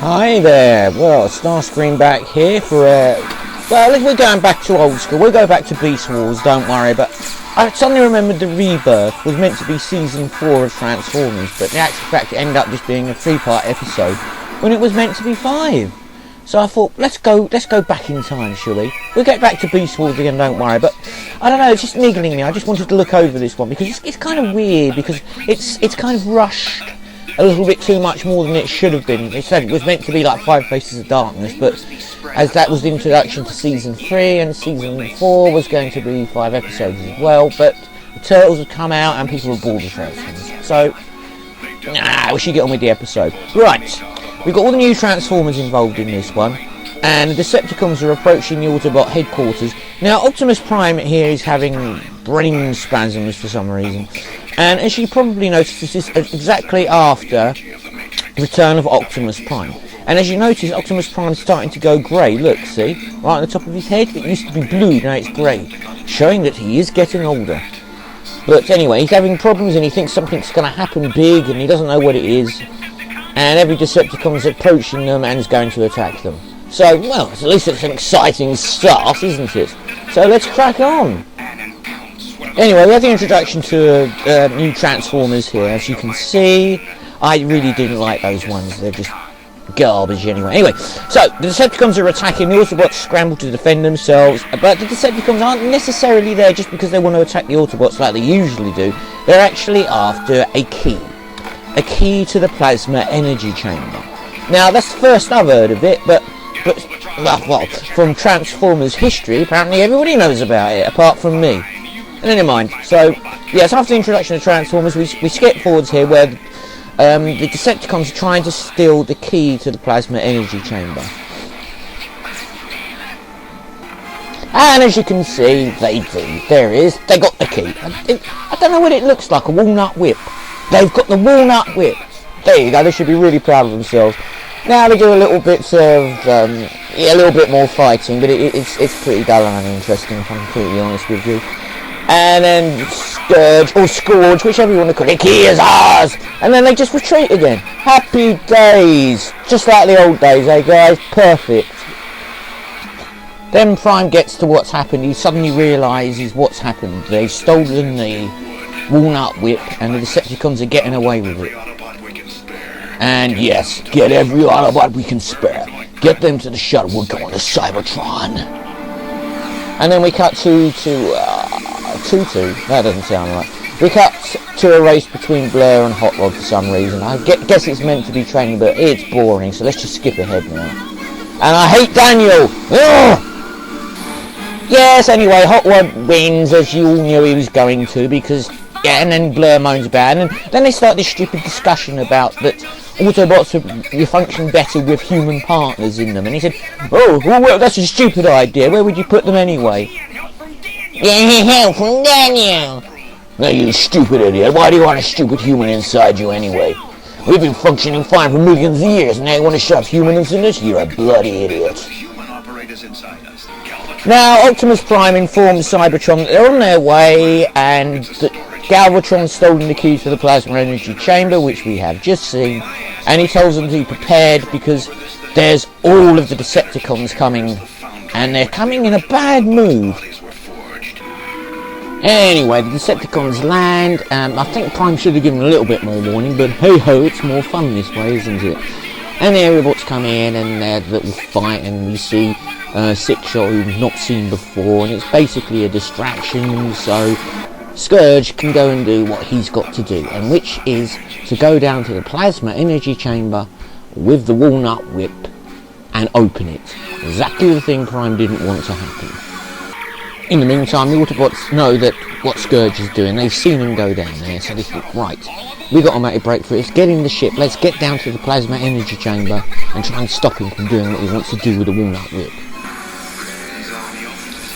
Hi there. Well, Starscream back here for well, if we're going back to old school, we'll go back to Beast Wars, don't worry, but I suddenly remembered the Rebirth was meant to be season 4 of Transformers, but in actual fact it ended up just being a 3-part episode when it was meant to be 5. So I thought, let's go back in time, shall we? We'll get back to Beast Wars again, don't worry, but I don't know, it's just niggling me. I just wanted to look over this one because it's kind of weird, because it's kind of rushed a little bit too much more than it should have been. It said it was meant to be like 5 Faces of Darkness, but as that was the introduction to season 3, and season 4 was going to be 5 episodes as well, but the Turtles had come out and people were bored of Transformers. So, we should get on with the episode. Right, we've got all the new Transformers involved in this one, and the Decepticons are approaching the Autobot headquarters. Now, Optimus Prime here is having brain spasms for some reason, and as you probably noticed, this is exactly after the return of Optimus Prime. And as you notice, Optimus Prime's starting to go grey. Look, see? Right on the top of his head. It used to be blue, now it's grey. Showing that he is getting older. But anyway, he's having problems and he thinks something's going to happen big and he doesn't know what it is. And every Decepticon's approaching them and is going to attack them. So, well, at least it's an exciting start, isn't it? So let's crack on. Anyway, we have the introduction to new Transformers here. As you can see, I really didn't like those ones. They're just garbage anyway. Anyway, so the Decepticons are attacking. The Autobots scramble to defend themselves, but the Decepticons aren't necessarily there just because they want to attack the Autobots like they usually do. They're actually after a key to the plasma energy chamber. Now, that's the first I've heard of it, but well, from Transformers history, apparently everybody knows about it apart from me. And never mind. So, yes, after the introduction of Transformers, we skip forwards here where the Decepticons are trying to steal the key to the plasma energy chamber. And as you can see, they do. There it is. They got the key. I don't know what it looks like, a walnut whip. They've got the walnut whip. There you go. They should be really proud of themselves. Now they do a little bit of, a little bit more fighting, but it's pretty dull and uninteresting, if I'm completely honest with you. And then Scourge, or Scourge, whichever you want to call it, the key is ours! And then they just retreat again. Happy days! Just like the old days, eh guys? Perfect. Then Prime gets to what's happened. He suddenly realises what's happened. They've stolen the walnut whip, and the Decepticons are getting away with it. And yes, get every Autobot we can spare. Get them to the shuttle, we're going to Cybertron. And then we cut to that doesn't sound right. We cut to a race between Blair and Hot Rod for some reason. I guess it's meant to be training, but it's boring, so let's just skip ahead now. And I hate Daniel! Ugh! Yes, anyway, Hot Rod wins, as you all knew he was going to, because, yeah, and then Blair moans about it, and then they start this stupid discussion about that Autobots would function better with human partners in them, and he said, oh, well, that's a stupid idea, where would you put them anyway? Getting help from Daniel! Now you stupid idiot, why do you want a stupid human inside you anyway? We've been functioning fine for millions of years, and now you want to shove humans in us? You're a bloody idiot. Now, Optimus Prime informs Cybertron that they're on their way, and that Galvatron's stolen the key to the plasma energy chamber, which we have just seen, and he tells them to be prepared because there's all of the Decepticons coming, and they're coming in a bad mood. Anyway, the Decepticons land. I think Prime should have given a little bit more warning, but hey-ho, it's more fun this way, isn't it? And the Aerobots come in, and they have a little fight, and we see Six-Shot who we've not seen before, and it's basically a distraction, so Scourge can go and do what he's got to do, and which is to go down to the plasma energy chamber with the walnut whip and open it. Exactly the thing Prime didn't want to happen. In the meantime, the Autobots know that what Scourge is doing. They've seen him go down there, so they think, right, we got to make a break for it. Let's get in the ship, let's get down to the plasma energy chamber and try and stop him from doing what he wants to do with the walnut whip.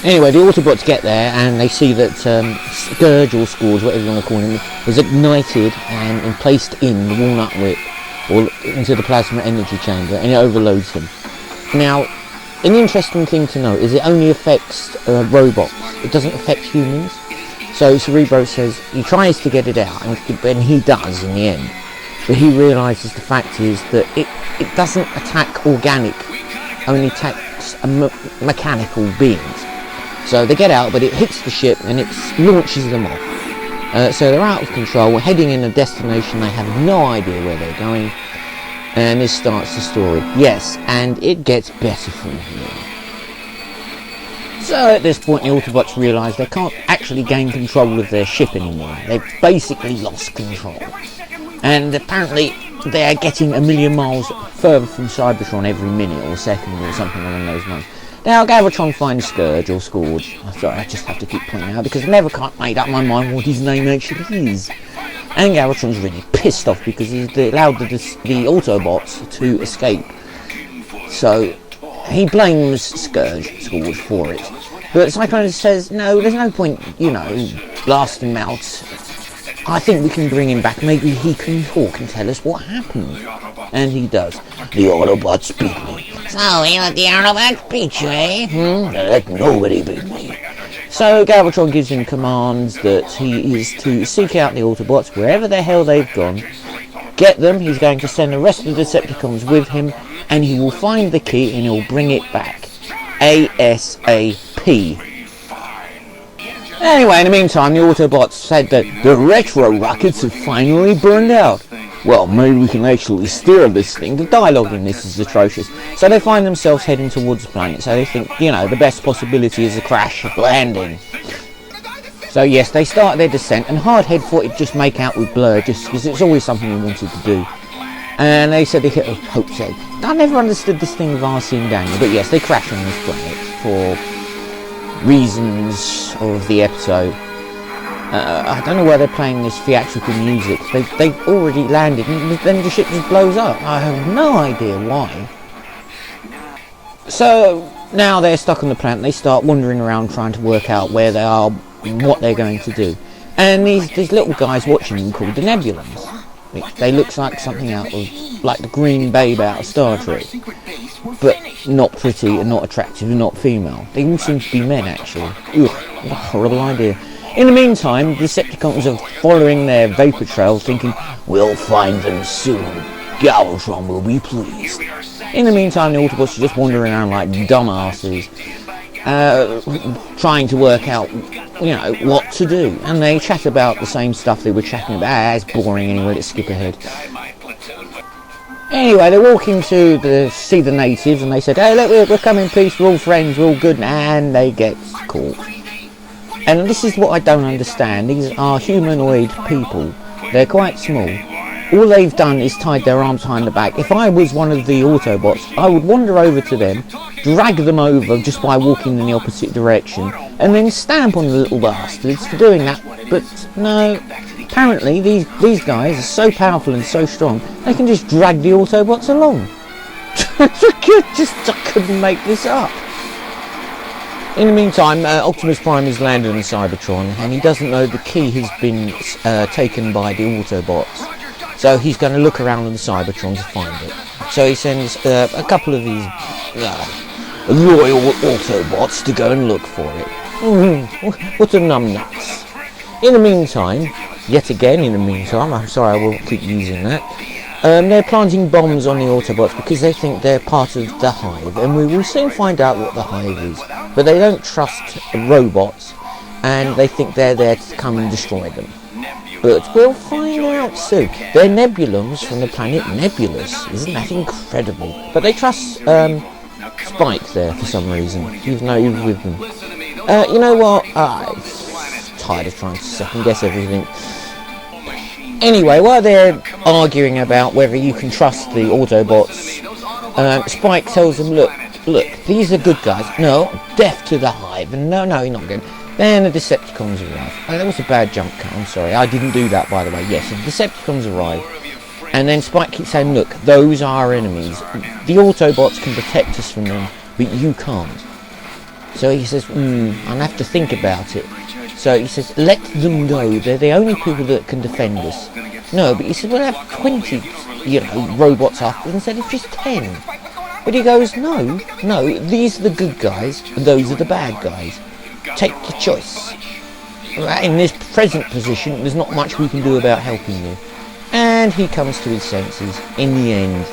Anyway, the Autobots get there and they see that Scourge, or Scourge, whatever you want to call him, is ignited and placed in the walnut whip, or into the plasma energy chamber, and it overloads him. Now, an interesting thing to note is it only affects robots. It doesn't affect humans. So Cerebro says he tries to get it out, and he does in the end. But he realises the fact is that it doesn't attack organic, only attacks mechanical beings. So they get out, but it hits the ship and it launches them off. So they're out of control, heading in a destination they have no idea where they're going. And this starts the story. Yes, and it gets better from here. So at this point the Autobots realise they can't actually gain control of their ship anymore. They've basically lost control. And apparently they're getting a million miles further from Cybertron every minute or second or something along those lines. Now Galvatron finds Scourge or Scourge. Sorry, I just have to keep pointing out because I never quite made up my mind what his name actually is. And Galvatron's really pissed off because he allowed the Autobots to escape. So he blames Scourge for it. But Cyclone says, no, there's no point, blasting him out. I think we can bring him back. Maybe he can talk and tell us what happened. And he does. The Autobots beat me. So he let the Autobots beat you, eh? Let nobody beat me. So Galvatron gives him commands that he is to seek out the Autobots wherever the hell they've gone, get them. He's going to send the rest of the Decepticons with him, and he will find the key and he'll bring it back ASAP. Anyway, in the meantime, the Autobots said that the retro rockets have finally burned out. Well, maybe we can actually steer this thing. The dialogue in this is atrocious. So they find themselves heading towards the planet. So they think, the best possibility is a crash landing. So yes, they start their descent, and Hardhead thought it'd just make out with Blur, just because it's always something he wanted to do. And they said they hit a hope so. I never understood this thing with RC and Daniel, but yes, they crash on this planet for reasons of the episode. I don't know why they're playing this theatrical music. They've already landed and then the ship just blows up. I have no idea why. So now they're stuck on the planet. They start wandering around trying to work out where they are and what they're going to do. And these little guys watching them called the Nebulons. They look like something out of, like the green babe out of Star Trek. But not pretty and not attractive and not female. They all seem to be men actually. Ugh, what a horrible idea. In the meantime, the Decepticons are following their vapor trail thinking, we'll find them soon. Galvatron will be pleased. In the meantime, the Autobots are just wandering around like dumbasses, trying to work out, what to do. And they chat about the same stuff they were chatting about. It's boring anyway, let's skip ahead. Anyway, they're walking to see the natives, and they said, hey, look, we're coming in peace, we're all friends, we're all good, and they get caught. And this is what I don't understand. These are humanoid people. They're quite small. All they've done is tied their arms behind the back. If I was one of the Autobots, I would wander over to them, drag them over just by walking in the opposite direction, and then stamp on the little bastards for doing that. But no, apparently these guys are so powerful and so strong, they can just drag the Autobots along. I couldn't make this up. In the meantime, Optimus Prime has landed on Cybertron, and he doesn't know the key has been taken by the Autobots. So he's going to look around on the Cybertron to find it. So he sends a couple of these loyal Autobots to go and look for it. What a numbnuts. In the meantime, I'm sorry I will keep using that. They're planting bombs on the Autobots because they think they're part of the Hive, and we will soon find out what the Hive is. But they don't trust robots, and they think they're there to come and destroy them. But we'll find out soon. They're Nebulons from the planet Nebulos. Isn't that incredible? But they trust Spike there for some reason, even though he's with them. You know what? I'm tired of trying to second guess everything. Anyway, while they're arguing about whether you can trust the Autobots, Spike tells them, look, these are good guys. No, deaf to the Hive. And no, you're not good. Then the Decepticons arrive. Oh, that was a bad jump cut, I'm sorry. I didn't do that, by the way. Yes, the Decepticons arrive. And then Spike keeps saying, look, those are our enemies. The Autobots can protect us from them, but you can't. So he says, I'll have to think about it. So he says, let them go. They're the only people that can defend us. No, but he said, we'll have 20, robots after us, instead of just 10. But he goes, no, these are the good guys, and those are the bad guys. Take your choice. In this present position, there's not much we can do about helping you. And and he comes to his senses in the end.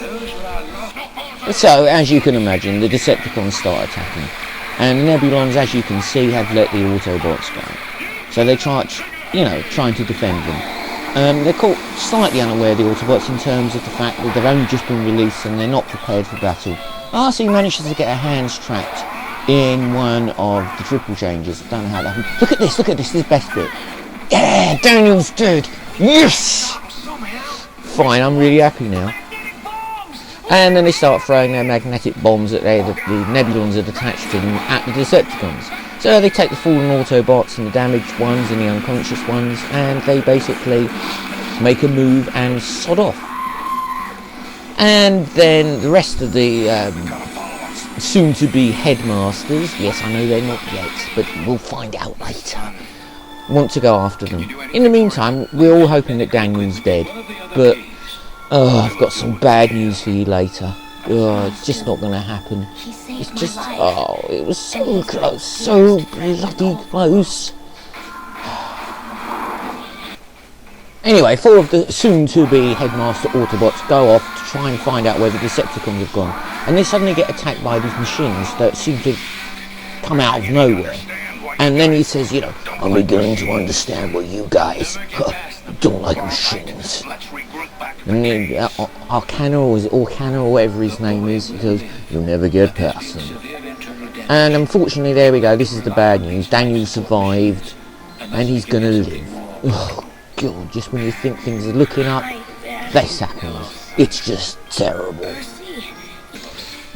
So, as you can imagine, the Decepticons start attacking, and Nebulons, as you can see, have let the Autobots go. So they trying to defend them. They're caught slightly unaware, the Autobots, in terms of the fact that they've only just been released and they're not prepared for battle. RC manages to get her hands trapped in one of the triple changes. I don't know how that happened. Look at this, this is the best bit. Yeah, Daniel's dead. Yes! Fine, I'm really happy now. And then they start throwing their magnetic bombs that the Nebulons had attached to them at the Decepticons. So they take the fallen Autobots and the damaged ones and the unconscious ones, and they basically make a move and sod off. And then the rest of the soon-to-be headmasters, yes, I know they're not yet, but we'll find out later, want to go after them. In the meantime, we're all hoping that Daniel's dead, but I've got some bad news for you later. It's just not going to happen. It's just, it was so close, so bloody close. Anyway, 4 of the soon-to-be Headmaster Autobots go off to try and find out where the Decepticons have gone. And they suddenly get attacked by these machines that seem to come out of nowhere. And then he says, I'm beginning to understand what you guys don't like machines. And then Arcana, or is it Orcana, or whatever his name is, he goes, you'll never get past them. And unfortunately, there we go, this is the bad news. Daniel survived, and he's gonna live. Oh, God, just when you think things are looking up, this happens. It's just terrible.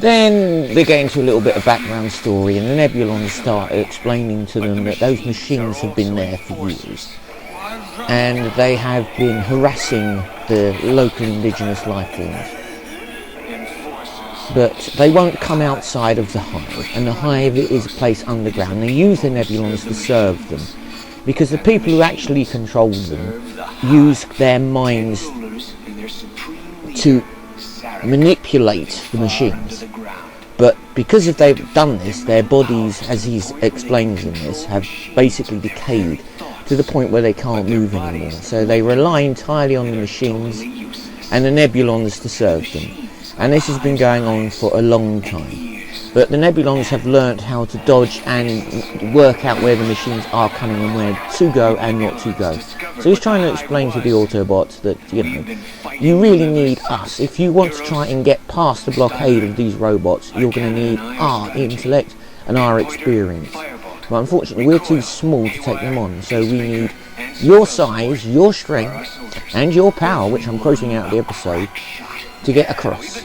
Then they get into a little bit of background story, and the Nebulons start explaining to them that those machines have been there for years. And they have been harassing the local indigenous life forms. But they won't come outside of the hive, and the hive is a place underground. They use the Nebulons to serve them, because the people who actually control them use their minds to manipulate the machines. But because if they've done this, their bodies, as he explains in this, have basically decayed to the point where they can't move anymore. So they rely entirely on the machines and the Nebulons to serve them. And this has been going on for a long time. But the Nebulons have learnt how to dodge and work out where the machines are coming and where to go and not to go. So he's trying to explain to the Autobots that, you really need us. If you want to try and get past the blockade of these robots, you're going to need our intellect and our experience. But unfortunately, we're too small to take them on, so we need your size, your strength, and your power, which I'm quoting out of the episode, to get across.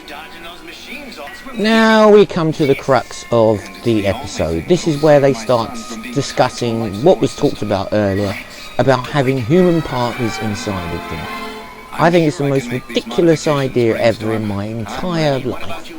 Now we come to the crux of the episode. This is where they start discussing what was talked about earlier, about having human partners inside of them. I think it's the most ridiculous idea ever in my entire life.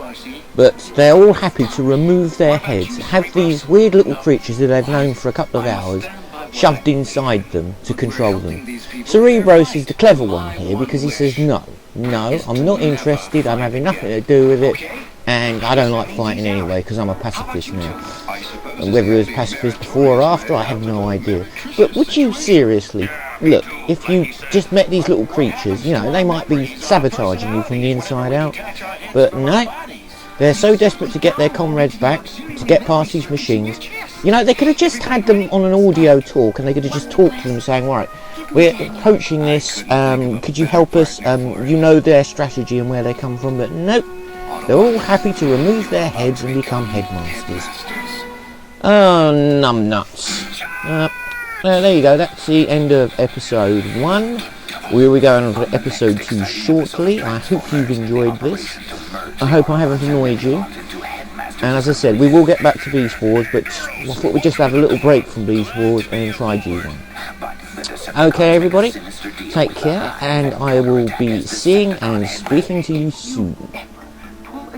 But they're all happy to remove their heads, have these weird little creatures that they've known for a couple of hours shoved inside them to control them. Cerebros is the clever one here, because he says, no, I'm not interested, I'm having nothing to do with it, and I don't like fighting anyway, because I'm a pacifist now. And whether he was pacifist before or after, I have no idea. But would you seriously, look, if you just met these little creatures, they might be sabotaging you from the inside out, but no, they're so desperate to get their comrades back, to get past these machines. They could have just had them on an audio talk, and they could have just talked to them saying, right, we're approaching this, could you help us, their strategy and where they come from, but nope, they're all happy to remove their heads and become headmasters. Oh, numbnuts. There you go, that's the end of episode 1. We will be going on to episode 2 shortly. I hope you've enjoyed this. I hope I haven't annoyed you. And as I said, we will get back to Beast Wars, but I thought we'd just have a little break from Beast Wars and try G1. Okay, everybody, take care, and I will be seeing and speaking to you soon.